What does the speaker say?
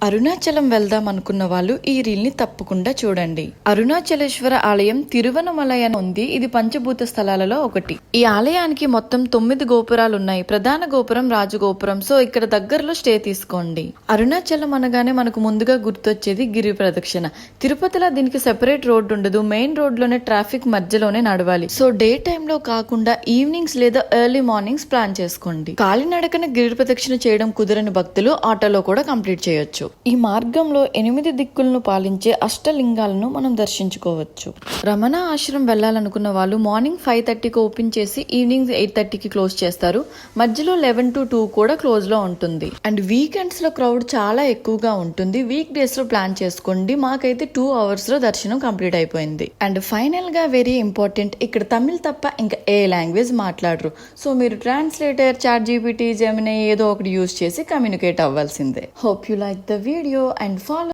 అరుణాచలం వెళ్దాం అనుకున్న వాళ్ళు ఈ రీల్ ని తప్పకుండా చూడండి. అరుణాచలేశ్వర ఆలయం తిరువనమలై అని ఉంది. ఇది పంచభూత స్థలాలలో ఒకటి. ఈ ఆలయానికి మొత్తం 9 గోపురాలు ఉన్నాయి. ప్రధాన గోపురం రాజగోపురం. సో ఇక్కడ దగ్గరలో స్టే తీసుకోండి. అరుణాచలం అనగానే మనకు ముందుగా గుర్తొచ్చేది గిరి ప్రదక్షిణ. తిరుపతిలో దీనికి సెపరేట్ రోడ్ ఉండదు. మెయిన్ రోడ్ లోనే ట్రాఫిక్ మధ్యలోనే నడవాలి. సో డే టైమ్ లో కాకుండా ఈవినింగ్స్ లేదా ఎర్లీ మార్నింగ్స్ ప్లాన్ చేసుకోండి. కాలినడకన గిరి ప్రదక్షిణ చేయడం కుదరని భక్తులు ఆటోలో కూడా కంప్లీట్ చేయొచ్చు. ఈ మార్గంలో 8 దిక్కులను పాలించే అష్టలింగాలను మనం దర్శించుకోవచ్చు. రమణ ఆశ్రమం వెళ్లాలనుకున్న వాళ్ళు మార్నింగ్ 5:30కి ఓపెన్ చేసి ఈవినింగ్ 8:30కి క్లోజ్ చేస్తారు. మధ్యలో 11 to 2 కూడా క్లోజ్ లో ఉంటుంది. అండ్ వీకెండ్స్ లో క్రౌడ్ చాలా ఎక్కువగా ఉంటుంది. వీక్ డేస్ లో ప్లాన్ చేసుకోండి. మాకైతే 2 hours లో దర్శనం కంప్లీట్ అయిపోయింది. అండ్ ఫైనల్ గా వెరీ ఇంపార్టెంట్, ఇక్కడ తమిళ్ తప్ప ఇంకా ఏ లాంగ్వేజ్ మాట్లాడరు. సో మీరు ట్రాన్స్లేటర్, ChatGPT, Gemini ఏదో ఒకటి యూజ్ చేసి కమ్యూనికేట్ అవ్వాల్సిందే. Hope you like the video and follow